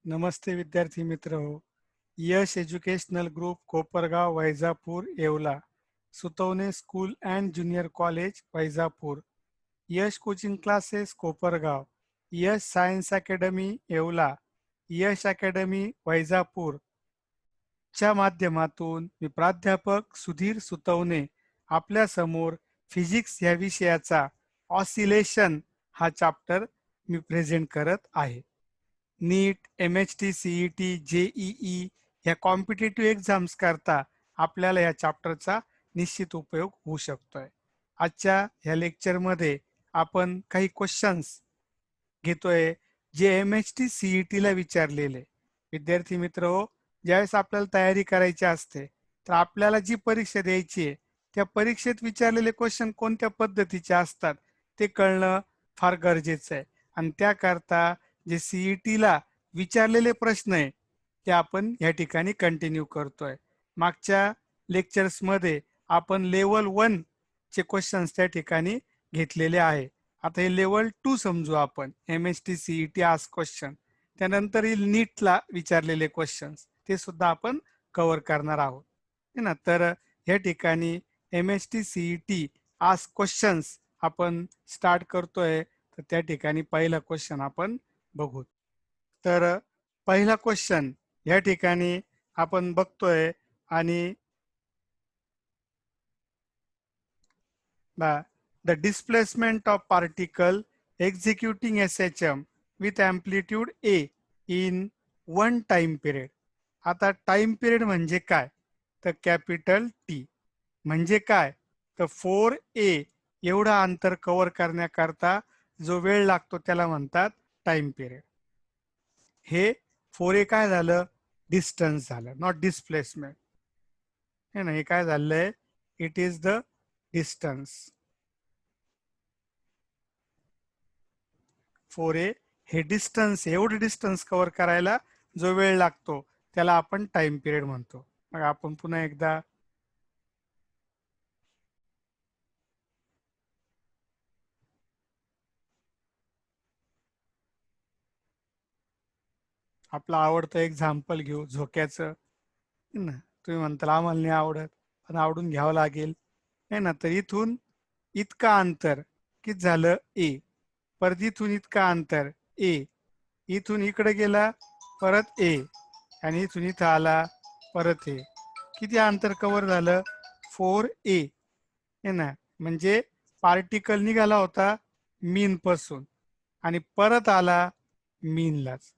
नमस्ते विद्यार्थी मित्र हो. Yash educational group Kopargaon Vaijapur Yeola, Sutavane school and junior college Vaijapur, Yash coaching classes Kopargaon, Yash science academy Yeola, Yash academy Vaijapur च्या माध्यमातून मी प्राध्यापक सुधीर सुतवणे आपल्या समोर फिजिक्स या विषयाचा ऑसिलेशन हा चॅप्टर मी प्रेझेंट करत आहे. नीट, MHT, CET, JEE या कॉम्पिटेटिव्ह एक्झाम्स करता आपल्याला या चॅप्टरचा निश्चित उपयोग होऊ शकतोय. आजच्या ह्या लेक्चरमध्ये आपण काही क्वेश्चन्स घेतोय जे MHT CET ला विचारलेले. विद्यार्थी मित्र हो, ज्यावेळेस आपल्याला तयारी करायची असते तर आपल्याला जी परीक्षा द्यायची आहे त्या परीक्षेत विचारलेले क्वेश्चन कोणत्या पद्धतीचे असतात ते कळणं फार गरजेचं आहे. आणि त्याकरता जे CET ला विचारलेले प्रश्न आहे ते आपण या ठिकाणी कंटिन्यू करतोय. मागच्या लेक्चर्समध्ये आपण लेवल 1 चे क्वेश्चन्स त्या ठिकाणी घेतलेले आहे. आता हे लेवल 2 समजू आपण. MHT CET आज क्वेश्चन, त्यानंतर येईल नीटला विचारलेले क्वेश्चन्स, ते सुद्धा आपण कव्हर करणार आहोत है ना. तर या ठिकाणी MHT CET आज क्वेश्चन्स आपण स्टार्ट करतोय. तर त्या ठिकाणी पहिला क्वेश्चन आपण बघू. तर पहिला क्वेश्चन या ठिकाणी आपण बघतोय आणि the displacement of particle executing SHM with amplitude A in one time period. आता टाइम पिरियड म्हणजे काय, तर कॅपिटल T म्हणजे काय, तर 4A एवढा अंतर कव्हर करण्याकरता जो वेळ लागतो त्याला म्हणतात टाइम पिरियड. हे 4A काय झालं, डिस्टन्स झालं, नॉट डिस्प्लेसमेंट है ना. हे काय झालंय, it is the distance. 4A हे डिस्टन्स, एवढं डिस्टन्स कव्हर करायला जो वेळ लागतो त्याला आपण टाइम पिरियड म्हणतो. मग आपण पुन्हा एकदा आपलं आवडतं एक्झाम्पल घेऊ झोक्याचं ना. तुम्ही म्हणताल आम्हाला नाही आवडत, पण आवडून घ्यावं लागेल है ना. तर इथून इतका अंतर किती झालं A, परत इथून इतका अंतर A, इथून इकडे गेला परत A, आणि इथून इथं आला परत A. किती अंतर कव्हर झालं, 4A है ना. म्हणजे पार्टिकल निघाला होता मीन पासून आणि परत आला मीनलाच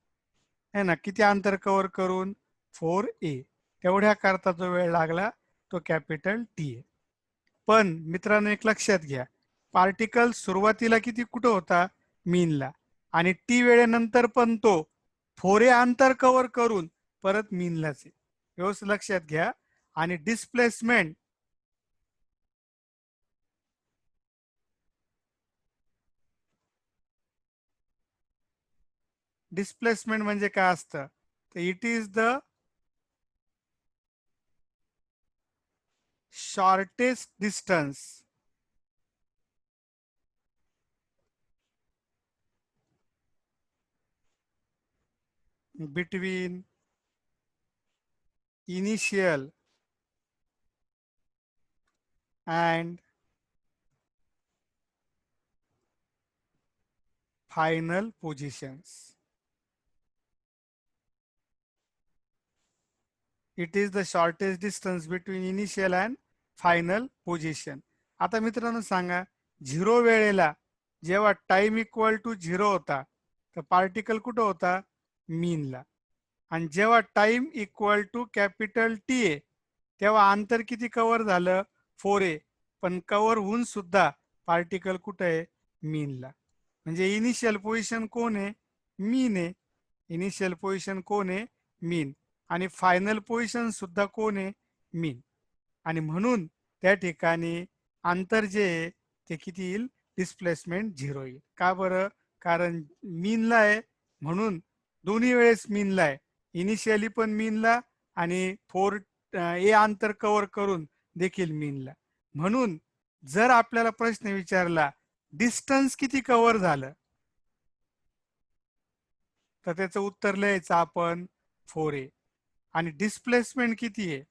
है ना. किती अंतर कव्हर करून, 4A. तेवढ्या करता जो वेळ लागला तो कॅपिटल T आहे. पण मित्रांनो एक लक्षात घ्या, पार्टिकल सुरुवातीला किती कुठं होता, मीनला, आणि T वेळेनंतर पण तो 4A अंतर कव्हर करून परत मीनलाच आहे. व्यवस्थित लक्षात घ्या. आणि डिस्प्लेसमेंट डिस्प्लेसमेंट म्हणजे काय असतं, तर it is the shortest distance between initial and final positions. It is the shortest distance between initial and final position. आता मित्रांनो सांगा, 0 वेळेला जेव्हा टाइम इक्वल टू 0 होता तर पार्टिकल कुठं होता, मीनला. आणि जेव्हा time equal to capital T आहे तेव्हा अंतर किती कव्हर झालं, 4A. पण कव्हर होऊन सुद्धा पार्टिकल कुठं आहे, मीनला. म्हणजे इनिशियल पोझिशन कोण आहे, मीन आहे. इनिशियल पोझिशन कोण आहे, मीन. आणि फायनल पोझिशन सुद्धा कोण आहे, मीन. आणि म्हणून त्या ठिकाणी अंतर जे आहे ते किती येईल, डिस्प्लेसमेंट 0 येईल. का बरं, कारण मीनला आहे म्हणून दोन्ही वेळेस मीनला आहे. इनिशियली पण मीनला आणि 4A अंतर कव्हर करून देखील मीनला. म्हणून जर आपल्याला प्रश्न विचारला डिस्टन्स किती कव्हर झालं, तर त्याचं उत्तर लिहायचं आपण 4a. आणि डिस्प्लेसमेंट किती आहे?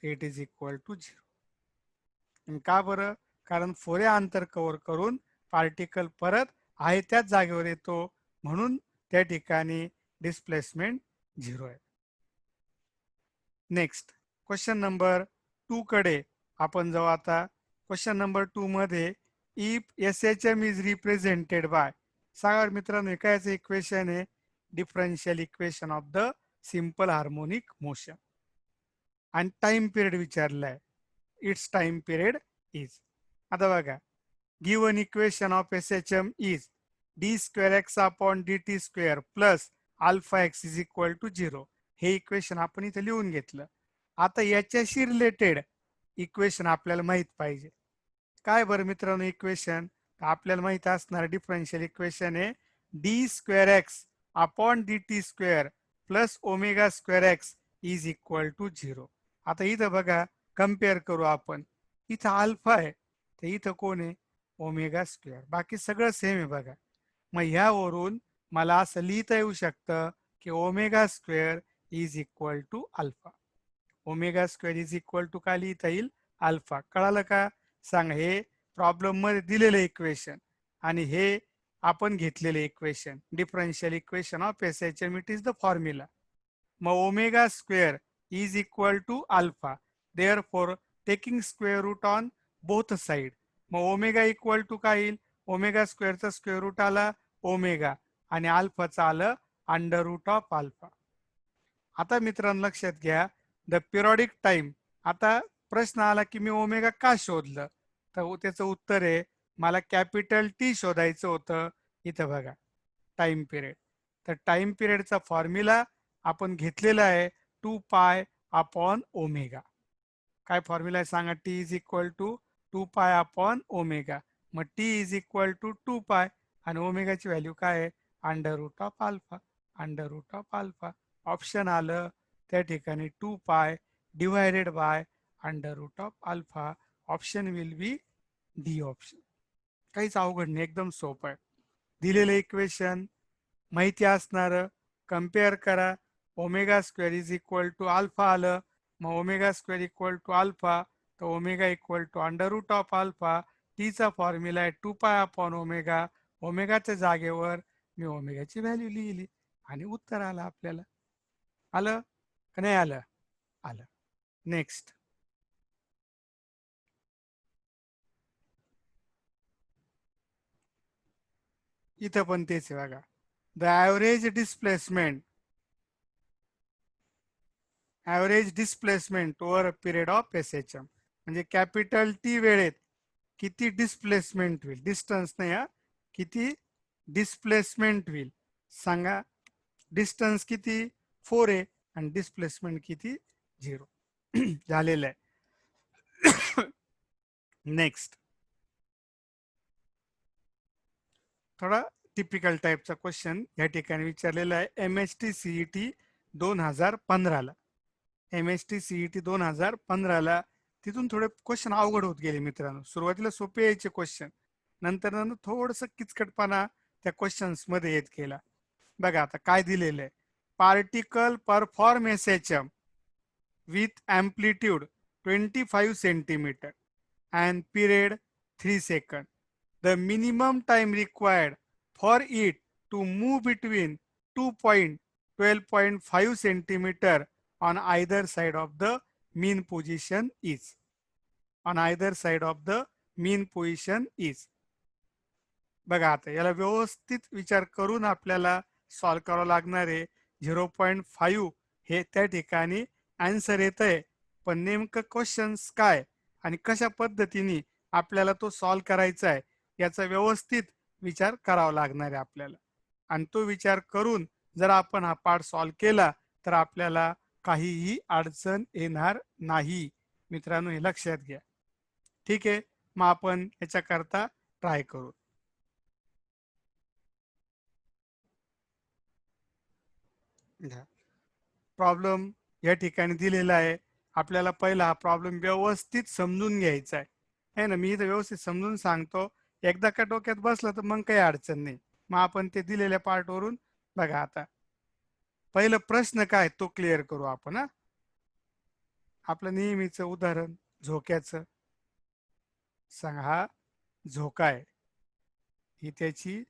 It is equal to 0. का बरं? कारण 4a अंतर कव्हर करून पार्टिकल परत आहे त्याच जागेवर येतो, म्हणून त्या ठिकाणी डिस्प्लेसमेंट 0 आहे. नेक्स्ट क्वेश्चन नंबर 2 कडे आपण जाऊ. आता क्वेश्चन नंबर 2 मध्ये if SHM is represented by, सांगा मित्रांनो कायचं इक्वेशन आहे? Differential equation of the simple harmonic motion. आणि टाइम पिरियड विचारलाय. इट्स टाइम पिरियड इज, आता बघा, given equation of SHM is d square x upon dt square plus alpha x is equal to 0. हे equation आपण इथे लिहून घेतलं. आता याच्याशी रिलेटेड इक्वेशन आपल्याला माहित पाहिजे. काय बरं मित्रांनो इक्वेशन? आपल्याला माहित असणार डिफरन्शियल इक्वेशन आहे d square x upon d t square plus omega square x is equal to 0. आता इथं बघा, कम्पेअर करू आपण. इथं अल्फा आहे, तर इथं कोण आहे? Omega square. बाकी सगळं सेम आहे बघा. मग ह्यावरून मला असं लिहिता येऊ शकतं की omega square is equal to alpha. Omega square is equal to काय लिहिता येईल? अल्फा. कळालं का? सांग. हे प्रॉब्लेम मध्ये दिलेलं इक्वेशन आणि हे आपण घेतलेले equation, differential equation of SHM, it is the formula. मग omega square is equal to alpha, therefore taking square root on both side. मग ओमेगा इक्वल टू काय येईल? ओमेगा स्क्वेअरचा स्क्वेअर रूट आला ओमेगा आणि अल्फाचा आलं अंडर रूट ऑफ अल्फा. आता मित्रांनो लक्षात घ्या, द पिरियडिक टाइम. आता प्रश्न आला की मी ओमेगा का शोधलं, तर त्याचं उत्तर आहे मला कॅपिटल टी शोधायचं होतं. इथं बघा टाइम पिरियड. तर टाइम पिरियडचा फॉर्म्युला आपण घेतलेला आहे 2 पाय अपॉन ओमेगा. काय फॉर्म्युला आहे सांगा? T is equal to 2 pi upon omega. मग t is equal to 2 pi आणि ओमेगाची व्हॅल्यू काय आहे? Under root of alpha. Under root of alpha option आलं त्या ठिकाणी 2 pi divided by under root of alpha. Option will be D option. काहीच अवघड नाही, एकदम सोपं आहे. दिलेलं इक्वेशन माहिती असणार, कम्पेअर करा. Omega square is equal to alpha आलं, मग omega square equal to alpha, तर omega equal to under root of alpha. टीचा फॉर्म्युला आहे 2 पाय अपॉन ओमेगा. ओमेगाच्या जागेवर मी ओमेगाची व्हॅल्यू लिहिली आणि उत्तर आलं आपल्याला. आलं का नाही आलं? आलं. नेक्स्ट, इथं पण तेच आहे बघा. The average displacement, average displacement over a period of SHM, म्हणजे कॅपिटल टी वेळेत किती डिस्प्लेसमेंट होईल? डिस्टन्स नाही हा, किती डिस्प्लेसमेंट होईल सांगा. डिस्टन्स किती? 4 आहे आणि डिस्प्लेसमेंट किती? 0. झालेलं आहे. नेक्स्ट, थोडा टिपिकल टाईपचा क्वेश्चन या ठिकाणी विचारलेला आहे. MHT CET 2015ला, MHT CET 2015ला तिथून थोडे क्वेश्चन अवघड होत गेले मित्रांनो. सुरुवातीला सोपे यायचे क्वेश्चन, नंतर थोडस किचकटपणा त्या क्वेश्चन्स मध्ये येत गेला. बघा आता काय दिलेलं आहे. Particle perform SHM with amplitude 25 centimeter and period 3 seconds. The minimum time required for it to move between 2.12.5 centimeter on either side of the mean position is. On either side of the mean position is. बघा आता याला व्यवस्थित विचार करून आपल्याला solve करावं लागणार आहे. 0.5 हे त्या ठिकाणी आन्सर येत आहे, पण नेमकं क्वेश्चन्स काय आणि कशा पद्धतीने आपल्याला तो सॉल्व करायचा आहे याचा व्यवस्थित विचार करावा लागणार आहे आपल्याला. आणि तो विचार करून जर आपण हा पार्ट सॉल्व केला तर आपल्याला काहीही अडचण येणार नाही. मित्रांनो हे लक्षात घ्या. ठीक आहे, मग आपण याच्याकरता ट्राय करू. प्रॉब्लेम या ठिकाणी दिलेला आहे. आपल्याला पहिला हा प्रॉब्लेम व्यवस्थित समजून घ्यायचा आहे ना. मी इथं व्यवस्थित समजून सांगतो, एकदा का डोक्यात बसलं तर मग काही अडचण नाही. मग आपण ते दिलेल्या पार्टवरून बघा. आता पहिलं प्रश्न काय तो क्लिअर करू आपण. हा, आपलं नेहमीचं उदाहरण झोक्याचं. सांगा, हा झोका आहे, ही त्याची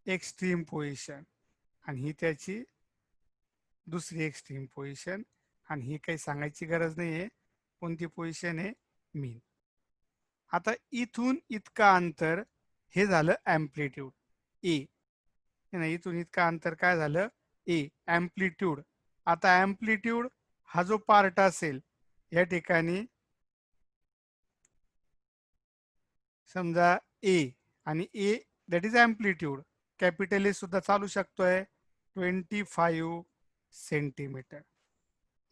एक्स्ट्रीम पोझिशन आणि ही त्याची दुसरी एक्स्ट्रीम पोझिशन, आणि ही काही सांगायची गरज नाही आहे कोणती पोझिशन आहे, मीन. आता इथून इतका अंतर हे झालं ॲम्प्लिट्यूड ए. इथून इतका अंतर काय झालं, ए ॲम्प्लिट्यूड. आता ॲम्प्लिट्यूड हा जो पार्ट असेल या ठिकाणी समजा ए, आणि A that is amplitude, capital A सुद्धा चालू शकतोय, 25 सेंटीमीटर.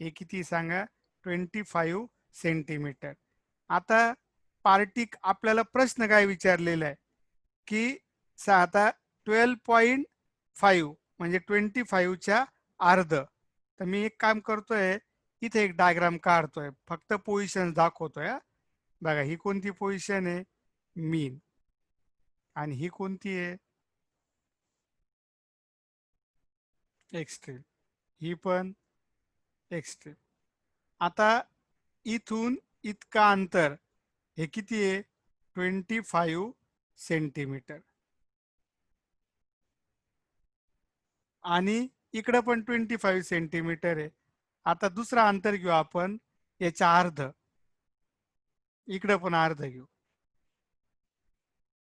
हे किती सांगा, 25 सेंटीमीटर. आता पार्टिक आपल्याला प्रश्न काय विचारलेला आहे की आता 12.5 म्हणजे 25च्या अर्ध. तर मी एक काम करतोय, इथे एक डायग्राम काढतोय, फक्त पोझिशन दाखवतोय. बघा, ही कोणती पोझिशन आहे, मीन, आणि ही कोणती आहे, एक्स्ट्रीम, ही पण एक्स्ट्रीम. आता इथून इतका अंतर हे किती आहे, 25 सेंटीमीटर, आणि इकडं पण 25 सेंटीमीटर आहे. आता दुसरा अंतर घेऊ आपण, याच्या अर्ध, इकडं पण अर्ध घेऊ.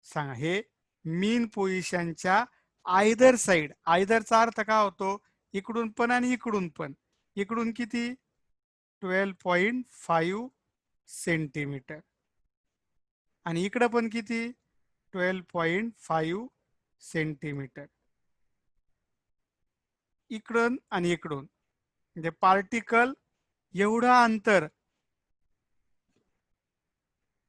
सांगा, हे मीन पोझिशनच्या आयदर साइड, आयदरचा अर्थ काय होतो, इकडून पण आणि इकडून पण. इकडून किती, 12.5 सेंटीमीटर, आणि इकडं पण किती, 12.5 सेंटीमीटर. इकडून आणि इकडून म्हणजे पार्टिकल एवढं अंतर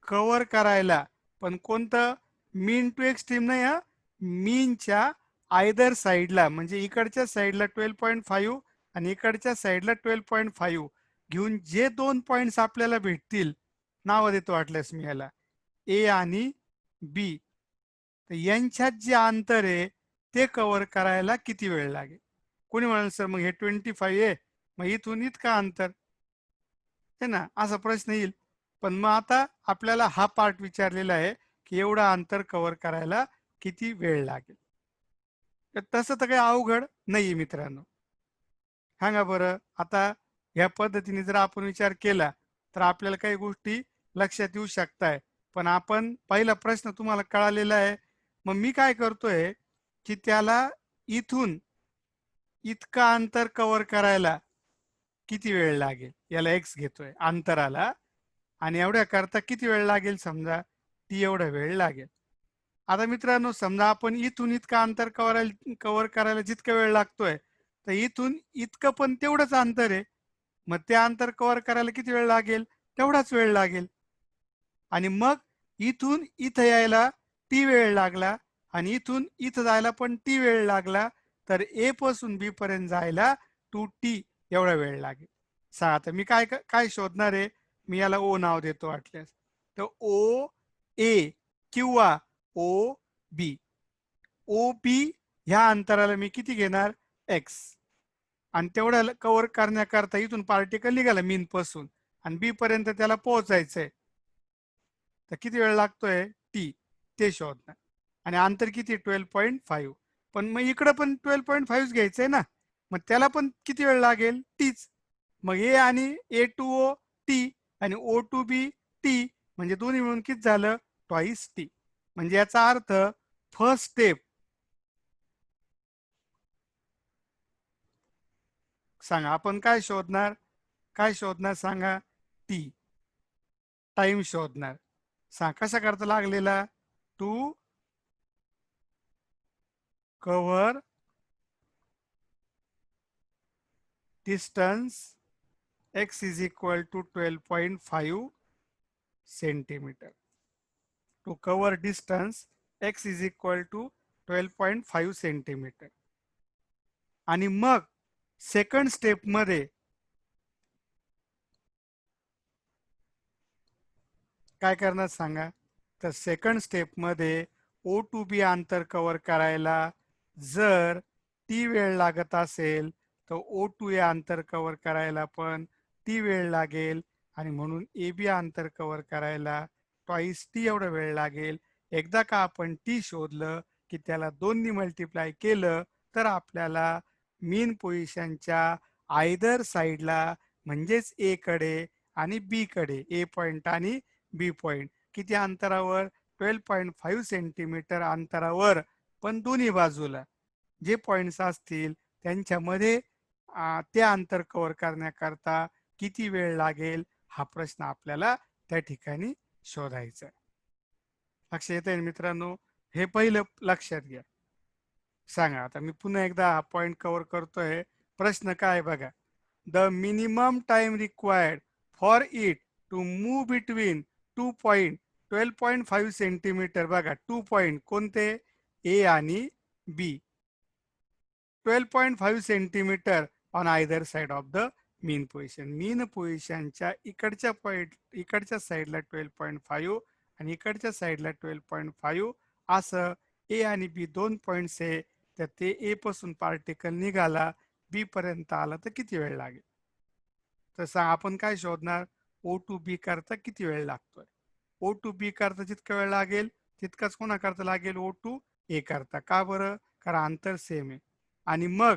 कव्हर करायला, पण कोणतं, मीन टू एक्स्ट्रीम नाही, हा मीनच्या आयदर साईडला, म्हणजे इकडच्या साईडला 12.5 आणि इकडच्या साईडला 12.5 घेऊन जे दोन पॉइंट्स आपल्याला भेटतील, नाव देतो वाटल्यास मी याला ए आणि बी, तर यांच्यात जे अंतर आहे ते कव्हर करायला किती वेळ लागेल. कोणी म्हणाल सर मग हे 25 आहे, मग इथून इतका अंतर है ना, असा प्रश्न येईल. पण मग आता आपल्याला हा पार्ट विचारलेला आहे की एवढा अंतर कव्हर करायला किती वेळ लागेल. तर तसं तर काही अवघड नाही मित्रांनो. सांगा बरं, आता ह्या पद्धतीने जर आपण विचार केला तर आपल्याला काही गोष्टी लक्षात येऊ शकताय. पण आपण पहिला प्रश्न तुम्हाला कळालेला आहे. मग मी काय करतोय की त्याला इथून इतका अंतर कव्हर करायला किती वेळ लागेल, याला एक्स घेतोय अंतराला, आणि एवढ्या करता किती वेळ लागेल, समजा टी एवढा वेळ लागेल. आता मित्रांनो, समजा आपण इथून इतका अंतर कव्हर करायला जितका वेळ लागतोय, तर इथून इतकं पण तेवढंच अंतर आहे. मग ते अंतर कव्हर करायला किती वेळ लागेल, तेवढाच वेळ लागेल. आणि मग इथून इथं यायला टी वेळ लागला, आणि इथून इथं जायला पण टी वेळ लागला, तर ए पासून बी पर्यंत जायला 2t एवढा वेळ लागेल. आता मी काय काय शोधणार आहे, मी याला ओ नाव देतो वाटल्यास. तर ओ ए किंवा ओ बी, ओ बी ह्या अंतराला मी किती घेणार, एक्स, आणि तेवढ्या कव्हर करण्याकरता इथून पार्टिकल निघाला मीन पासून आणि बी पर्यंत त्याला पोहोचायचंय, तर किती वेळ लागतोय, टी, ते शोधणार. आणि अंतर किती, 12.5. पण मग इकडं पण 12.5 घ्यायचंय ना, मग त्याला पण किती वेळ लागेल, टीच. मग ए आणि ए टू ओ टी आणि ओ टू बी टी, म्हणजे दोन्ही मिळून किती झालं, ट्वाईस टी. म्हणजे याचा अर्थ फर्स्ट स्टेप, सांगा आपण काय शोधणार, काय शोधणार सांगा, टी, टाइम शोधणार. सांग कशा करता लागलेला, to cover distance x is equal to 12.5 centimetre. To cover distance x is equal to 12.5 centimetre. आणि मग सेकंड स्टेप मध्ये काय करणार सांगा, तर सेकंड स्टेपमध्ये ओ टू बी अंतर कव्हर करायला जर टी वेळ लागत असेल तर ओ टू ए अंतर कव्हर करायला पण टी वेळ लागेल आणि म्हणून ए बी अंतर कव्हर करायला ट्वाईस टी एवढा वेळ लागेल. एकदा का आपण टी शोधलं की त्याला 2 मल्टिप्लाय केलं तर आपल्याला मीन पोझिशनच्या आयदर साईडला म्हणजेच ए कडे आणि बी कडे, ए पॉइंट आणि बी पॉइंट किती अंतरावर, 12.5 सेंटीमीटर अंतरावर, पण दोन्ही बाजूला जे पॉइंट्स असतील त्यांच्यामध्ये ते अंतर कव्हर करण्याकरता किती वेळ लागेल हा प्रश्न आपल्याला त्या ठिकाणी शोधायचा आहे. लक्ष येत आहे मित्रांनो? हे पहिलं लक्षात घ्या. सांगा आता मी पुन्हा एकदा हा पॉइंट कव्हर करतोय. प्रश्न काय बघा. The minimum time required for it to move between 2 point 12.5 centimetre. बघा 2 पॉइंट कोणते, ए आणि B. 12.5 centimetre on either side of the mean position. Mean पोझिशनच्या इकडच्या पॉइंट इकडच्या साईडला 12.5 आणि इकडच्या साईडला 12.5 असं ए आणि बी दोन पॉइंट्स आहे. तर ते ए पासून पार्टिकल निघाला बी पर्यंत आला तर किती वेळ लागेल. तसं आपण काय शोधणार, ओ टू बी करता किती वेळ लागतोय. ओ टू बी करता जितका वेळ लागेल तितकाच कोणा करता लागेल, ओ टू ए करता. का बरं, कारण अंतर सेम आहे. आणि मग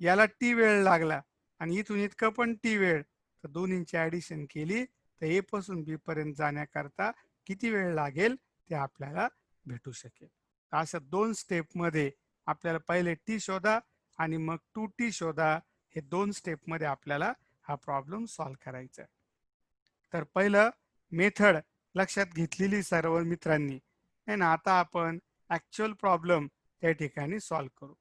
याला टी वेळ लागला आणि इथून इतकं पण टी वेळ, तर दोन्हींची ऍडिशन केली तर ए पासून बी पर्यंत जाण्याकरता किती वेळ लागेल ते आपल्याला भेटू शकेल. अशा 2 स्टेपमध्ये आपल्याला पहिले टी शोधा आणि मग 2t शोधा. हे 2 स्टेपमध्ये आपल्याला हा प्रॉब्लेम सॉल्व्ह करायचा आहे. तर पहिलं मेथड लक्षात घेतलेली सर्व मित्रांनी आहे ना. आता आपण ऍक्च्युअल प्रॉब्लेम त्या ठिकाणी सॉल्व्ह करू.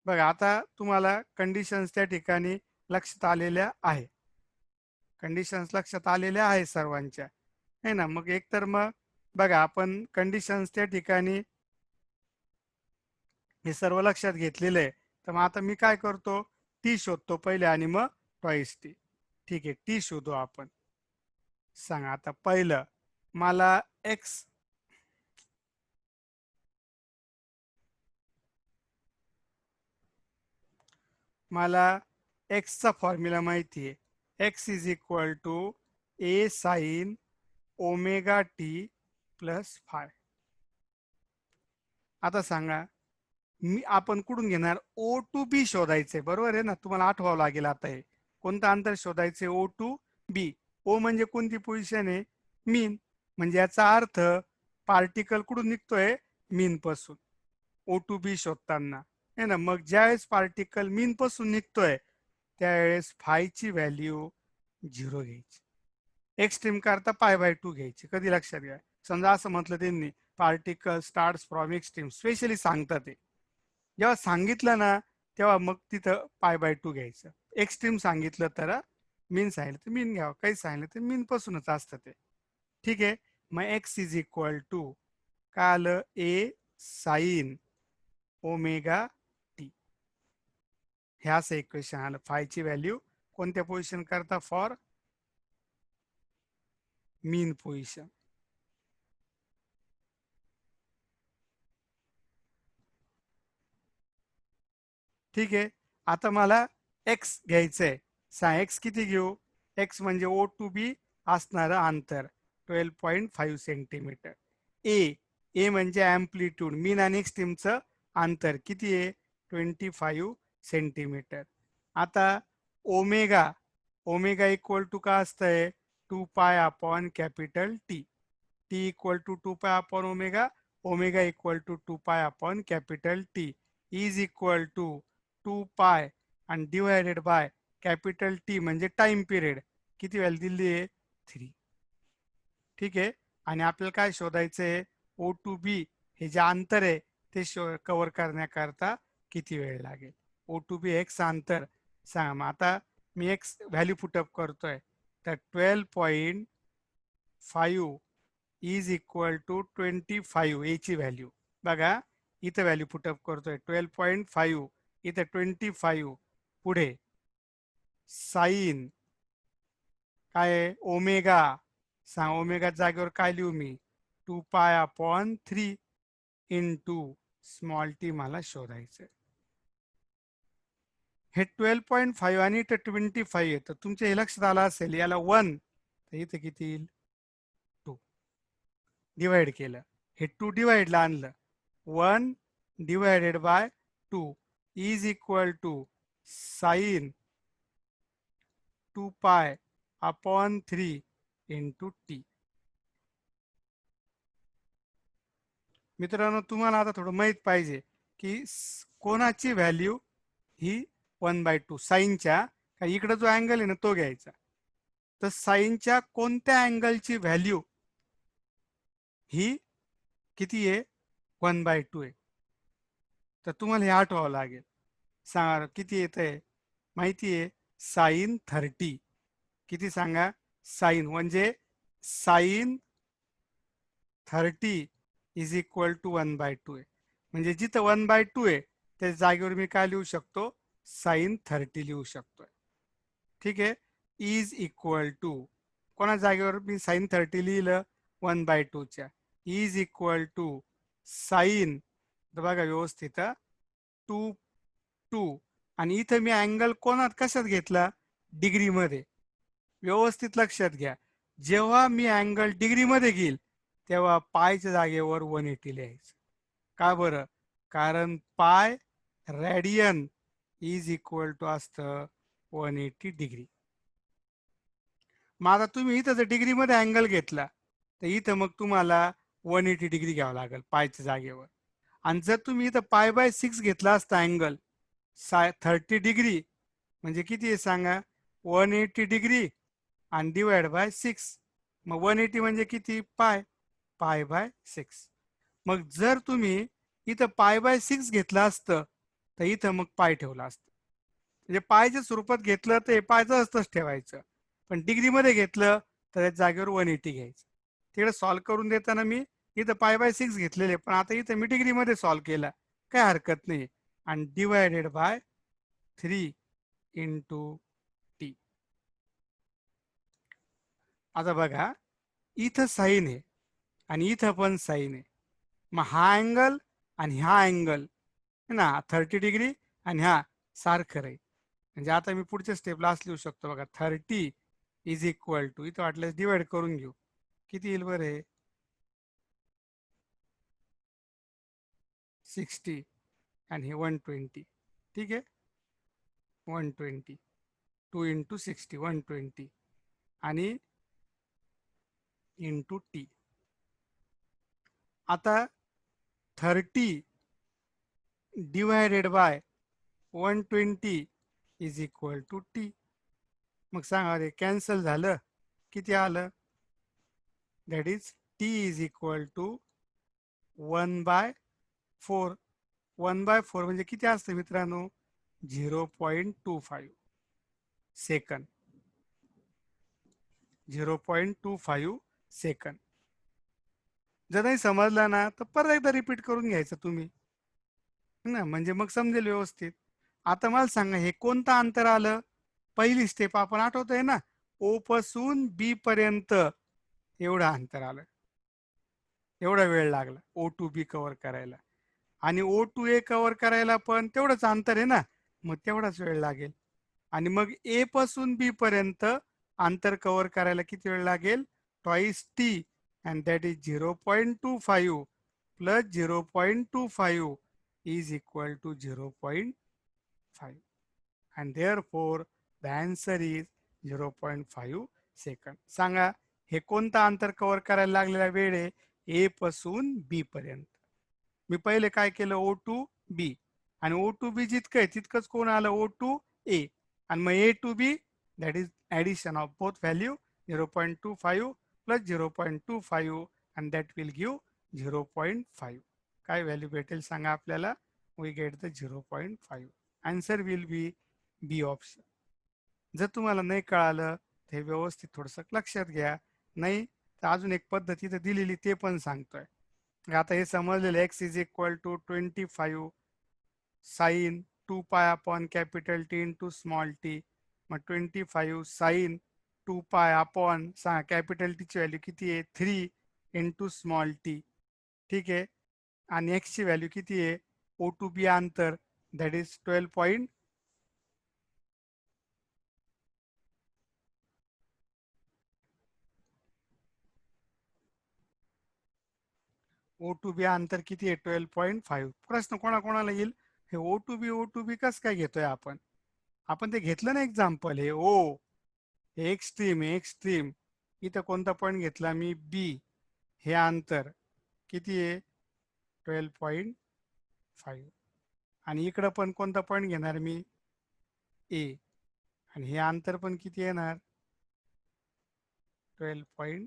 बघा आता तुम्हाला कंडिशन्स त्या ठिकाणी लक्षात आलेल्या आहे. कंडिशन्स लक्षात आलेल्या आहे सर्वांच्या आहे ना. मग एकतर मग बघा आपण कंडिशन्स त्या ठिकाणी हे सर्व लक्षात घेतलेलं आहे. तर मग आता मी काय करतो, टी शोधतो पहिले आणि मग ट्वाईस टी. ठीक आहे, टी शोधू आपण. सांगा आता पहिलं मला एक्स चा फॉर्म्युला माहिती आहे. X is equal to a sine omega t plus phi. आता सांगा मी आपण कुठून घेणार, ओ टू बी शोधायचे बरोबर आहे ना. तुम्हाला आठवावं लागेल आता हे कोणतं अंतर शोधायचे, ओ टू बी. ओ म्हणजे कोणती पोझिशन आहे, मीन. म्हणजे याचा अर्थ पार्टिकल कुठून निघतोय, मीन पासून. ओ टू बी शोधताना आहे ना. मग ज्यावेळेस पार्टिकल मीन पासून निघतोय त्यावेळेस फायची व्हॅल्यू 0 घ्यायची. एक्स्ट्रीम करता π/2 घ्यायची. कधी लक्षात घ्या, समजा असं म्हटलं त्यांनी particle start from extreme, specially सांगतात ते. जेव्हा सांगितलं ना तेव्हा मग तिथं π/2 घ्यायचं. एक्स्ट्रीम सांगितलं तर मीन सांगितलं तर मीन घ्यावं, काही सांगितलं तर मीन पासूनच असतं ते. ठीक आहे. मग एक्स इज इक्वल टू काय आलं, ए साइन ओमेगा टी. हे असं इक्वेशन आलं. फायची व्हॅल्यू कोणत्या पोझिशन करता, फॉर मीन पोझिशन. ठीक आहे. आता मला एक्स घ्यायचंय. एक्स किती घेऊ, एक्स म्हणजे ओ टू बी असणारं अंतर 12.5 सेंटीमीटर. ए ए म्हणजे ॲम्प्लिट्यूड, मीन आणि एक्स्ट्रीमचं अंतर किती आहे, 25 सेंटीमीटर. आता ओमेगा ओमेगा इक्वल टू का असतंय, 2 pi upon capital T. T equal to 2 pi upon omega, omega equal to 2 pi upon capital T is equal to 2 pi आणि डिवायडेड बाय कॅपिटल टी म्हणजे time period. किती value दिली आहे, 3. ठीक आहे. आणि आपल्याला काय शोधायचंय, ओ टू बी हे जे अंतर आहे ते कव्हर करण्याकरता किती वेळ लागेल. ओ टू बी एक्स अंतर सांगा. मग आता मी एक्स व्हॅल्यू पुटअप करतोय. तर 12.5 इज इक्वल टू 25 एची व्हॅल्यू. बघा इथं व्हॅल्यू पुटअप करतोय 12.5, इथं 25, पुढे साइन काय ओमेगा. सांग ओमेगा जागेवर काय लिहू मी, 2π/3 इंटू स्मॉल टी मला शोधायचं. हे 12.5 आणि 25 आहे. तर तुमच्या हे लक्षात आलं असेल, याला 1 तर इथं किती येईल 2. डिवाइड केलं, हे 2 डिवाइडला आणलं, 1 divided by 2 is equal to sine 2π/3 into T. मित्रांनो, तुम्हाला आता थोडं माहित पाहिजे की कोणाची व्हॅल्यू ही 1/2 साईनच्या, का इकडे जो अँगल आहे ना तो घ्यायचा. तर साईनच्या कोणत्या अँगलची व्हॅल्यू ही किती आहे 1/2 आहे. तर तुम्हाला हे आठवावं लागेल. सांगा किती येत आहे, माहिती आहे साइन 30. किती सांगा, साइन म्हणजे साइन 30 इज इक्वल टू 1/2 आहे. म्हणजे जिथं 1/2 आहे त्या जागेवर मी काय लिहू शकतो, साइन 30 लिहू शकतोय. ठीक आहे, इज इक्वल टू कोणा जागेवर मी साइन 30 लिहिलं 1/2च्या, इज इक्वल टू साइन, बघा व्यवस्थित 2 आणि इथं मी अँगल कोणात कशात घेतला, डिग्रीमध्ये. व्यवस्थित लक्षात घ्या, जेव्हा मी अँगल डिग्रीमध्ये घेईल तेव्हा पायच्या जागेवर 180 लिहायचं. का बरं, कारण pi radian is equal to असतं 180 डिग्री. मग आता तुम्ही इथं जर डिग्रीमध्ये अँगल घेतला तर इथं मग तुम्हाला 180 डिग्री घ्यावं लागेल पायच्या जागेवर. आणि जर तुम्ही इथं π/6 घेतला असता अँगल 30 डिग्री, म्हणजे किती आहे सांगा, 180 डिग्री आणि डिवाइड बाय 6. मग 180 म्हणजे किती, π/6. मग जर तुम्ही इथं π/6 घेतलं असतं तर इथं मग पाय ठेवला असतं. म्हणजे पायच्या स्वरूपात घेतलं तर हे पायचं असतंच ठेवायचं, पण डिग्रीमध्ये घेतलं तर त्या जागेवर 180 घ्यायचं. तिकडे सॉल्व्ह करून देताना मी इथं π/6 घेतलेले, पण आता इथं मी डिग्रीमध्ये सॉल्व्ह केला, काय हरकत नाही. आणि डिवायडेड बाय 3 इंटू टी. आता बघा, इथं साईन आहे आणि इथं पण साईन आहे. मग हा अँगल आणि हा अँगल ना 30 डिग्री आणि हा सारखं राहील. म्हणजे आता मी पुढच्या स्टेपला असं लिहू शकतो बघा, 30 इज इक्वल टू, इथं वाटल्यास डिवाइड करून घेऊ, किती येईल बरं, 60 आणि हे 120. ठीक आहे, 120 2 इंटू 60 120 आणि इंटू टी. आता 30 divided by 120 is equal to t. मग सांगा रे, कॅन्सल झालं, किती आलं, that is t is equal to 1/4. 1/4 म्हणजे किती असतं मित्रांनो, 0.25 सेकंद. 0.25 सेकंद. जर नाही समजलं ना तर परत एकदा रिपीट करून घ्यायचं तुम्ही ना, म्हणजे मग समजेल व्यवस्थित. आता मला सांगा, हे कोणतं अंतर आलं, पहिली स्टेप आपण आठवतोय ना, ओ पासून बी पर्यंत एवढं अंतर आलं, एवढा वेळ लागला ओ टू बी कव्हर करायला. आणि ओ टू ए कव्हर करायला पण तेवढंच अंतर आहे ना, मग तेवढाच वेळ लागेल. आणि मग ए पासून बी पर्यंत अंतर कव्हर करायला किती वेळ लागेल, twice T, and that is 0.25 plus 0.25 is equal to 0.5, and therefore the answer is 0.5 second. सांगा, हे कोणतं अंतर कव्हर करायला लागलेला वेळ आहे, ए पासून बी पर्यंत. मी पहिले काय केलं, ओ टू बी, आणि ओ टू बी जितकं आहे तितकंच कोण आलं, ओ टू ए, आणि मग A to B that is addition of both value 0.25 plus 0.25 and that will give 0.5. काय व्हॅल्यू भेटेल सांगा आपल्याला, we get the 0.5. Answer will be B option. जर तुम्हाला नाही कळालं ते व्यवस्थित थोडंसं लक्षात घ्या, नाही तर अजून एक पद्धती तर दिलेली ते पण सांगतोय. आता हे समजलेलं, x is equal to 25 sine 2π/T into small t. मग 25 साइन 2π/, कॅपिटल टीची व्हॅल्यू किती आहे 3 इंटू स्मॉल टी. ठीक आहे. आणि एक्स ची व्हॅल्यू किती आहे, ओ टू बी अंतर, that is 12. O to be अंतर किती आहे, 12.5. प्रश्न कोणाकोणाला येईल, हे ओ टू बी कसं काय घेतोय आपण, आपण ते घेतलं ना एक्झाम्पल, हे ओ, हे एक्स्ट्रीम, हे एक्स्ट्रीम, इथं कोणता पॉईंट घेतला मी, बी, हे अंतर किती आहे, 12.5. आणि इकडं पण कोणता पॉईंट घेणार मी, ए, आणि हे अंतर पण किती येणार, 12.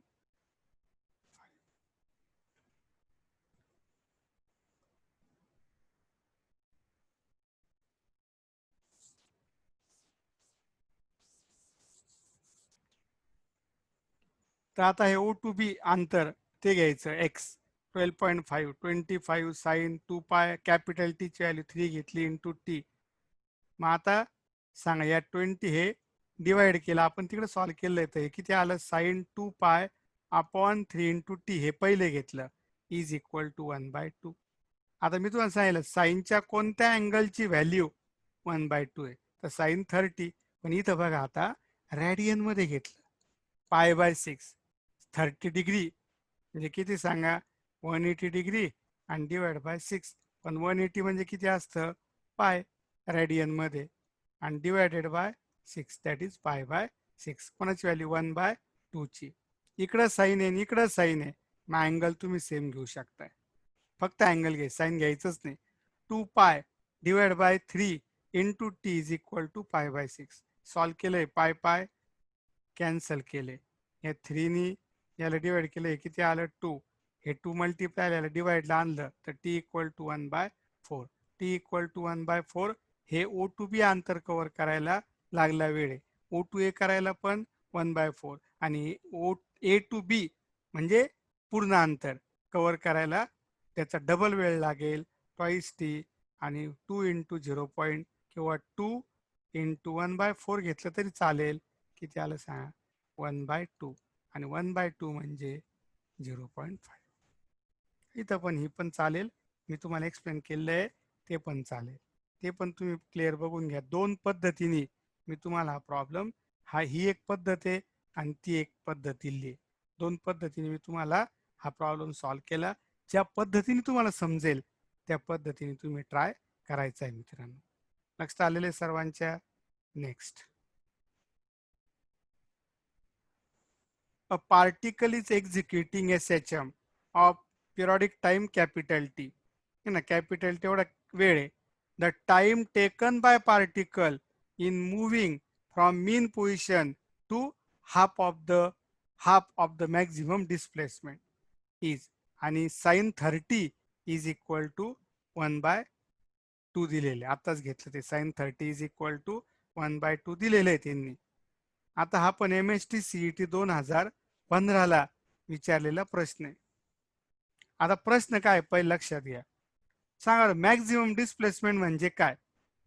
तर आता हे ओ टू बी अंतर ते घ्यायचं, एक्स 12.5, 25 साईन 2 पाय, कॅपिटल टीची व्हॅल्यू 3 घेतली इंटू टी. मग आता सांगा, या 20 हे डिवाइड केलं आपण, तिकडे सॉल्व्ह केलं तर हे किती आलं, sine 2 pi upon 3 into T, हे पहिले घेतलं, इज इक्वल टू 1/2. आता मी तुम्हाला सांगितलं साईनच्या कोणत्या अँगलची व्हॅल्यू 1/2 आहे, तर साईन 30. पण इथं बघा आता रॅडियन मध्ये घेतलं, पाय/6, 30 डिग्री म्हणजे किती सांगा, 180 डिग्री आणि डिवाइड/6. पण 180 म्हणजे किती असतं, पाय रॅडियन मध्ये, आणि डिवायडेड/6, दॅट इज पाय/6. कोणाची व्हॅल्यू, 1/2 ची. इकडं साईन आहे आणि इकडं साईन आहे, मग अँगल तुम्ही सेम घेऊ शकताय, फक्त अँगल घ्यायचं, साईन घ्यायचंच नाही. 2 पाय/3 into T is equal to पाय/6. सॉल्व्ह केलंय, पाय पाय कॅन्सल केले, या 3नी याला डिवाइड केलं, हे किती आलं, 2. हे 2 मल्टिप्लाय याला डिवाइडला आणलं तर t equal to 1/4. T equal to 1/4. हे ओ टू बी अंतर कव्हर करायला लागला वेळ, ओ टू ए करायला पण 1/4, आणि ओ ए टू बी म्हणजे पूर्ण अंतर कव्हर करायला त्याचा डबल वेळ लागेल, ट्वाईस टी. आणि 2 इंटू 0. किंवा 2 इंटू 1/4 घेतलं तरी चालेल. किती आलं सांगा, 1/2. आणि 1/2 म्हणजे 0.5. इथं पण ही पण चालेल, मी तुम्हाला एक्सप्लेन केलेलं आहे, ते पण चालेल, ते पण तुम्ही क्लिअर बघून घ्या. दोन पद्धतीने मी तुम्हाला हा प्रॉब्लेम, ही एक पद्धत आहे आणि ती एक पद्धत दिली आहे, दोन पद्धतीने मी तुम्हाला हा प्रॉब्लेम सॉल्व्ह केला. ज्या पद्धतीने तुम्हाला समजेल त्या पद्धतीने तुम्ही ट्राय करायचा आहे मित्रांनो. लक्षात आलेले सर्वांच्या. Next, a particle is executing SHM of periodic time capital T. है ना, कॅपिटल तेवढा वेळ आहे. The time taken by particle in moving from mean position to half of the maximum displacement is, आणि साइन 30 इज इक्वल टू 1/2 दिलेले, आताच घेतलं ते, साइन 30 इज इक्वल टू 1/2 दिलेले आहे त्यांनी. आता हा पण MST CET 2015ला विचारलेला प्रश्न आहे. आता प्रश्न काय, पहिले लक्षात घ्या. सांगा, मॅक्झिमम डिस्प्लेसमेंट म्हणजे काय.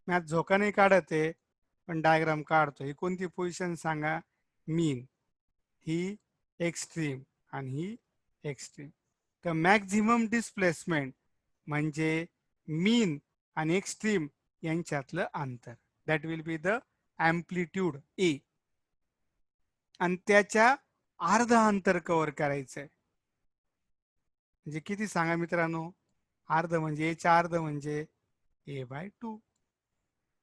मी आज झोका नाही काढत आहे, पण डायग्राम काढतो. ही कोणती पोझिशन सांगा, मीन, ही एक्स्ट्रीम आणि ही एक्स्ट्रीम. तर मॅक्झिमम डिस्प्लेसमेंट म्हणजे मीन आणि एक्स्ट्रीम यांच्यातलं अंतर, that will be the amplitude A, आणि त्याच्या अर्ध अंतर कव्हर करायचंय. म्हणजे किती सांगा मित्रांनो, अर्ध म्हणजे एच्या अर्ध म्हणजे a/2.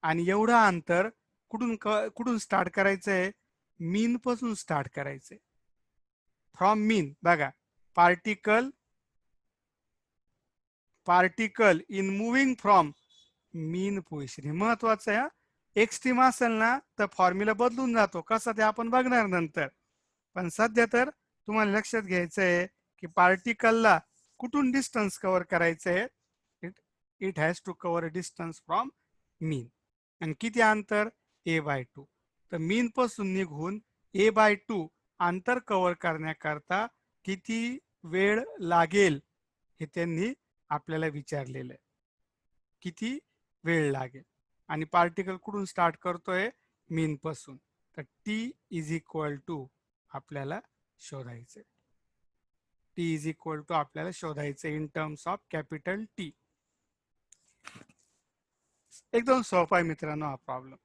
आणि एवढं अंतर कुठून स्टार्ट करायचंय, मीन पासून स्टार्ट करायचंय, फ्रॉम मीन. बघा, particle in moving from mean position, हे महत्वाचं आहे. एक्स्ट्रीम असेल ना तर फॉर्म्युला बदलून जातो, कसा ते आपण बघणार नंतर. पण सध्या तर तुम्हाला लक्षात घ्यायचं आहे की पार्टिकलला कुठून डिस्टन्स कव्हर करायचं आहे, it has to cover distance from mean. आणि किती अंतर, a/2. तर मीन पासून निघून a/2 अंतर कव्हर करण्याकरता किती वेळ लागेल हे त्यांनी आपल्याला विचारलेलं आहे, किती वेळ लागेल. आणि पार्टिकल कुठून स्टार्ट करतोय, मीन पासून. तर टी इज इक्वल टू आपल्याला शोधायचे. टी इज इक्वल टू आपल्याला शोधायचं in terms of capital T. एकदम सोपा आहे मित्रांनो हा प्रॉब्लेम.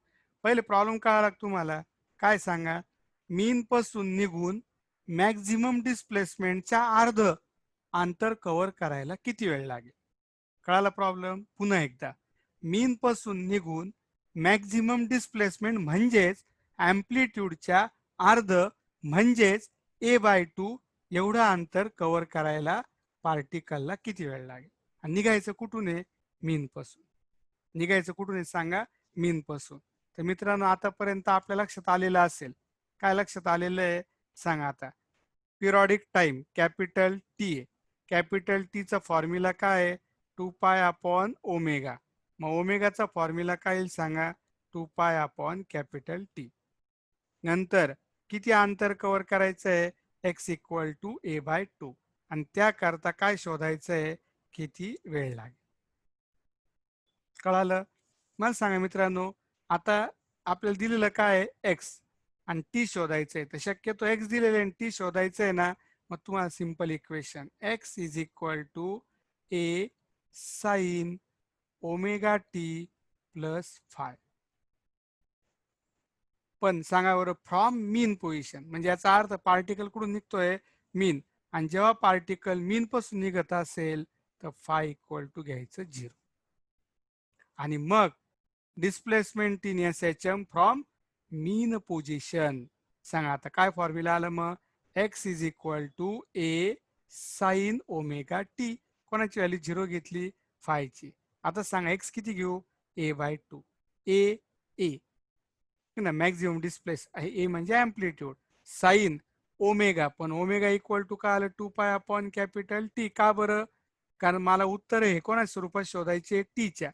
पहिले प्रॉब्लेम काय आला तुम्हाला, काय सांगा, मीन पासून निघून मॅक्झिमम डिस्प्लेसमेंटच्या अर्ध अंतर कव्हर करायला किती वेळ लागेल. कळाला प्रॉब्लेम. पुन्हा एकदा, मीन पासून निघून मॅक्झिमम डिस्प्लेसमेंट म्हणजेच अँप्लिट्यूडच्या अर्ध म्हणजेच a/2 एवढं अंतर कव्हर करायला पार्टिकलला किती वेळ लागेल. आणि निघायचं कुठून आहे, मीन पासून. निघायचं कुठून आहे सांगा, मीन पासून. तर मित्रांनो आतापर्यंत आपल्या लक्षात आलेलं असेल. काय लक्षात आलेलं आहे सांगा आता. पिरियॉडिक टाइम कॅपिटल टी आहे. कॅपिटल टीचा फॉर्म्युला काय आहे, 2π/ओमेगा. मग ओमेगाचा फॉर्म्युला काय येईल सांगा, 2π/कॅपिटल टी. नंतर किती अंतर कव्हर करायचं आहे, x इक्वल टू a/2. आणि त्याकरता काय शोधायचं आहे, किती वेळ लागेल. कळालं. मला सांगा मित्रांनो, आता आपल्याला दिलेलं काय आहे, x आणि टी शोधायचं आहे. तर शक्यतो x दिलेलं आहे टी शोधायचं आहे ना, मग तुम्हाला simple equation x is equal to a sine omega t plus phi. पण सांगा बरं, फ्रॉम मीन पोझिशन म्हणजे याचा अर्थ पार्टिकल कुठून निघतोय, मीन. आणि जेव्हा पार्टिकल मीन पासून निघत असेल तर फाय इक्वल टू घ्यायचं 0. आणि मग displacement in S H M from mean position. सांगा आता काय फॉर्म्युला आलं मग, x is equal to a sine omega t. कोणाची व्हॅल्यू 0 घेतली, फायची. आता सांगा x किती घेऊ, a/2. ए ए ना मॅक्झिमम डिस्प्लेस आहे, ए म्हणजे अँप्लिट्यूड, साइन ओमेगा, पण ओमेगा इक्वल टू काय आलं, 2π/कॅपिटल टी. का बरं, कारण मला उत्तर हे कोणाच्या स्वरूपात शोधायचे, टीच्या.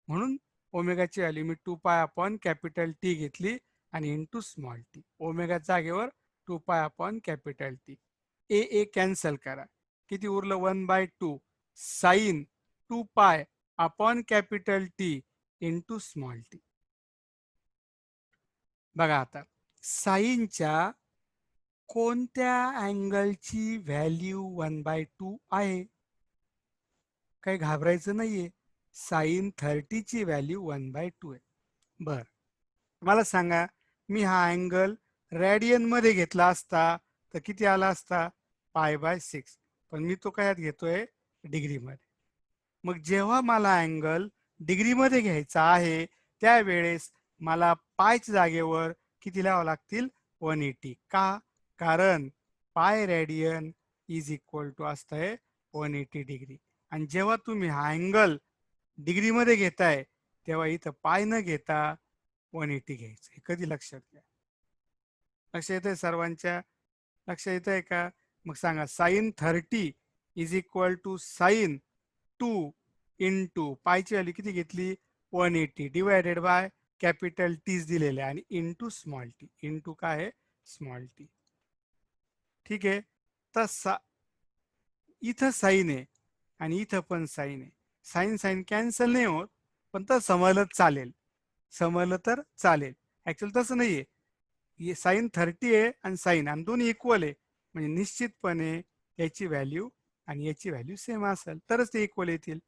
म्हणून ओमेगाची व्हॅल्यू मी 2π/कॅपिटल टी घेतली आणि इंटू स्मॉल टी. ओमेगा जागेवर 2π/कॅपिटल टी. ए कॅन्सल करा, किती उरलं, 1/2 साइन 2π/कॅपिटल टी इंटू स्मॉल टी. बघा आता, साइनच्या कोणत्या अँगलची व्हॅल्यू 1/2 आहे. काही घाबरायचं नाहीये, साइन 30 ची व्हॅल्यू 1/2 आहे. बर, मला सांगा, मी हा अँगल रेडियन मध्ये घेतला असता तर किती आला असता, π/6. पण मी तो काय घेतोय, डिग्री मध्ये. मग जेव्हा मला अँगल डिग्री मध्ये घ्यायचा आहे त्यावेळेस मला पायच्या जागेवर किती लावावं लागतील, 180. का, कारण pi radian is equal to असतंय 180 डिग्री. आणि जेव्हा तुम्ही हा अँगल डिग्री मध्ये घेताय तेव्हा इथं पाय न घेता 180 घ्यायचं. हे कधी लक्षात घ्या. लक्ष येतंय सर्वांच्या, लक्ष येतंय का. मग सांगा, sine 30 is equal to sine 2 into पायची व्हॅल्यू किती घेतली, 180 डिवायडेड बाय कॅपिटल टीज दिलेले आणि इंटू स्मॉल टी. इंटू काय आहे, स्मॉल टी. ठीक आहे. तर इथं साइन आहे आणि इथं पण साइन आहे. साइन साइन कॅन्सल नाही होत, पण तर समजलं चालेल, समजलं तर चालेल. ऍक्च्युअली तसं नाहीये, साइन 30 आहे आणि साइन आणि दोन्ही इक्वल आहे म्हणजे निश्चितपणे याची व्हॅल्यू आणि याची व्हॅल्यू सेम असेल तरच ते इक्वल येतील.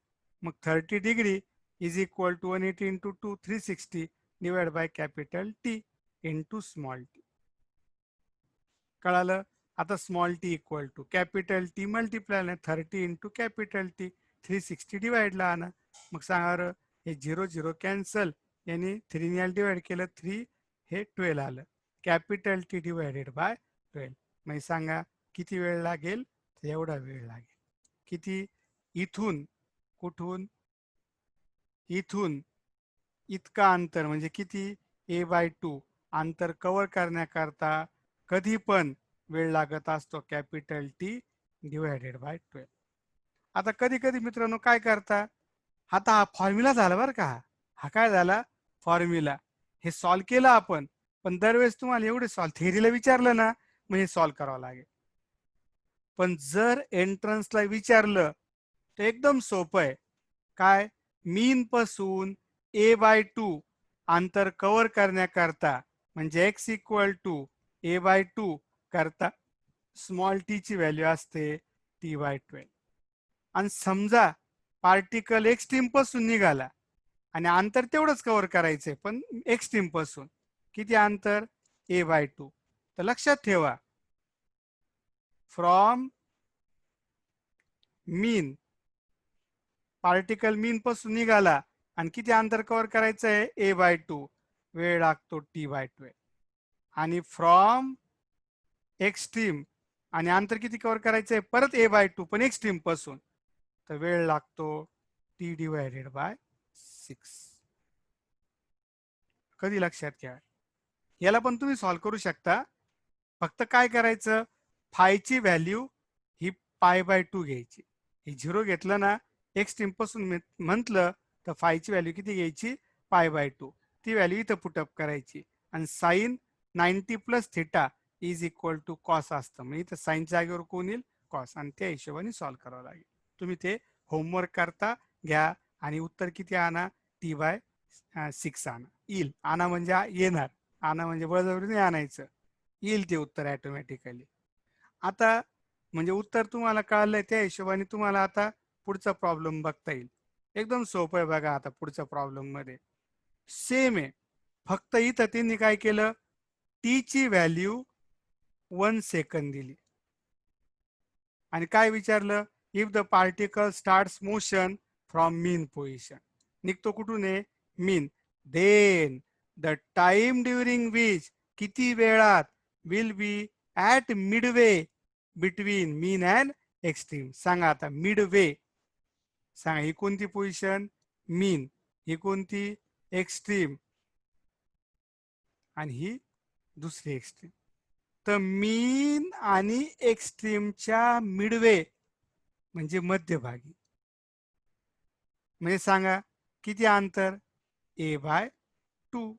मग 30 degree is equal to 180 into 2 360 divide by capital T into small t. कळालं. आता small t equal to capital T multiply 30 into capital T 360 डिवाइडला आणा. मग सांगा, हे 0 0 कॅन्सल, याने 3 ने डिवाइड केलं, 3 हे 12 आलं. Capital T divided by 12. मग सांगा किती वेळ लागेल, तर एवढा वेळ लागेल. किती, इथून कुठून, इथून इतका अंतर म्हणजे किती, a/2 अंतर कव्हर करण्याकरता कधी पण वेळ लागत असतो कॅपिटल टी डिवायडेड बाय 12. आता कधी कधी मित्रांनो काय करता, आता हा फॉर्म्युला झाला बरं का, हा काय झाला, फॉर्म्युला. हे सॉल्व केलं आपण, पण दरवेळेस तुम्हाला एवढे सॉल्व थेरीला विचारलं ना, मग हे सॉल्व करावं लागेल. पण जर एंट्रन्सला विचारलं तर एकदम सोपं आहे. काय, मीन पासून a/2 अंतर कव्हर करण्याकरता म्हणजे x इक्वल टू a/2 करता स्मॉल टी ची व्हॅल्यू असते T/12. आणि समजा पार्टिकल एक्स्ट्रीम पासून निघाला आणि अंतर तेवढंच कव्हर करायचंय, पण एक्स्ट्रीम पासून किती अंतर? a/2. तर लक्षात ठेवा, फ्रॉम मीन, पार्टिकल मीन पासून निघाला आणि किती अंतर कव्हर करायचं आहे? a/2. वेळ लागतो T/12. आणि फ्रॉम एक्स्ट्रीम आणि अंतर किती कव्हर करायचं आहे? परत a/2, पण एक्स्ट्रीम पासून, तर वेळ लागतो T/6. कधी लक्षात घ्या. याला पण तुम्ही सॉल्व्ह करू शकता. फक्त काय करायचं, फायची व्हॅल्यू ही π/2 घ्यायची. ही 0 घेतलं ना, एक्स्ट्रीम पासून म्हटलं तर फायची व्हॅल्यू किती घ्यायची? π/2. ती व्हॅल्यू इथं पुटअप करायची आणि sine 90 plus theta is equal to cos असतं. म्हणजे इथं साईनच्या जागेवर कोण येईल? कॉस. आणि त्या हिशोबाने सॉल्व्ह करावं लागेल. तुम्ही ते होमवर्क करता घ्या आणि उत्तर किती आणा? T/6 आणा. येईल. आणा म्हणजे येणार. आणा म्हणजे बळजबरीने आणायचं. येईल ते उत्तर ऑटोमॅटिकली. आता म्हणजे उत्तर तुम्हाला कळलंय, त्या हिशोबाने तुम्हाला आता पुढचा प्रॉब्लेम बघता येईल. एकदम सोपं आहे बघा. आता पुढच्या प्रॉब्लेम मध्ये सेम आहे, फक्त इथं त्यांनी काय केलं, टी ची व्हॅल्यू 1 सेकंद दिली आणि काय विचारलं, if the particle starts motion from mean position. निघतो कुठून आहे? Mean. Then the time during which, किती वेळात, will be at midway between mean and extreme. सांगा आता मिडवे. सांगा ही कोणती पोझिशन? मीन. ही कोणती? एक्स्ट्रीम. आणि ही दुसरी एक्स्ट्रीम. तर मीन आणि एक्स्ट्रीमच्या मिडवे म्हणजे मध्यभागी. म्हणजे सांगा किती अंतर? a/2.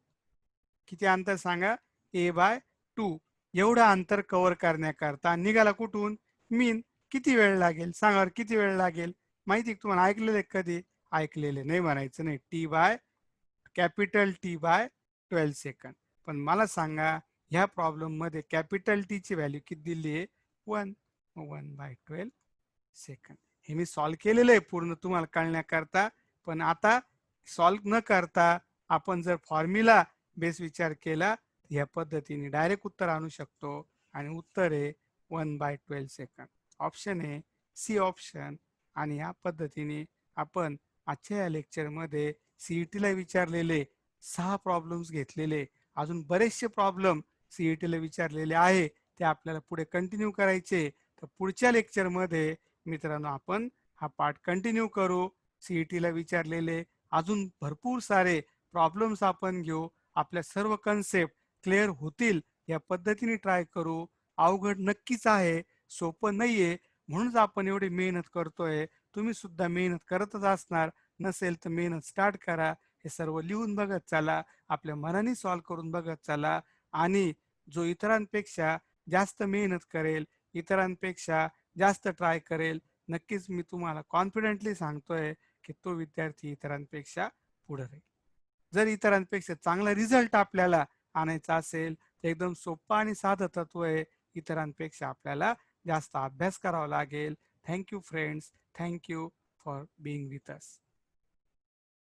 किती अंतर सांगा? a/2. एवढं अंतर कव्हर करण्याकरता निघाला कुठून? मीन. किती वेळ लागेल सांगा? किती वेळ लागेल माहिती तुम्हाला? ऐकलेले कधी? ऐकलेले नाही म्हणायचं नाही. T/12 second. पण मला सांगा ह्या प्रॉब्लेम मध्ये कॅपिटल टी ची व्हॅल्यू किती दिली आहे? 1. 1/12 सेकंड. हे मी सॉल्व्ह केलेलं आहे पूर्ण तुम्हाला कळण्याकरता. पण आता सॉल्व्ह न करता आपण जर फॉर्म्युला बेस विचार केला, या पद्धतीने डायरेक्ट उत्तर आणू शकतो. आणि उत्तर आहे 1/12 सेकंड. ऑप्शन आहे सी ऑप्शन. आणि या पद्धतीने आपण आजच्या या लेक्चरमध्ये सीईटीला विचारलेले 6 प्रॉब्लेम्स घेतलेले. अजून बरेचसे प्रॉब्लेम सीईटीला विचारलेले आहे, ते आपल्याला पुढे कंटिन्यू करायचे. तर पुढच्या लेक्चरमध्ये मित्रांनो आपण हा पार्ट कंटिन्यू करू. सीईटीला विचारलेले अजून भरपूर सारे प्रॉब्लेम्स आपण घेऊ. आपल्या सर्व कन्सेप्ट क्लिअर होतील या पद्धतीने ट्राय करू. अवघड नक्कीच आहे, सोपं नाहीये, म्हणूनच आपण एवढी मेहनत करतोय. तुम्ही सुद्धा मेहनत करतच असणार. नसेल तर मेहनत स्टार्ट करा. हे सर्व लिहून बघत चला, आपल्या मनाने सॉल्व्ह करून बघत चला. आणि जो इतरांपेक्षा जास्त मेहनत करेल, इतरांपेक्षा जास्त ट्राय करेल, नक्कीच मी तुम्हाला कॉन्फिडेंटली सांगतोय की तो विद्यार्थी इतरांपेक्षा पुढे राहील. जर इतरांपेक्षा चांगला रिझल्ट आपल्याला आणायचा असेल तर एकदम सोपं आणि साधं तत्व आहे. इतरांपेक्षा आपल्याला जास्त अभ्यास करावा लागेल. Thank you friends. Thank you for being with us.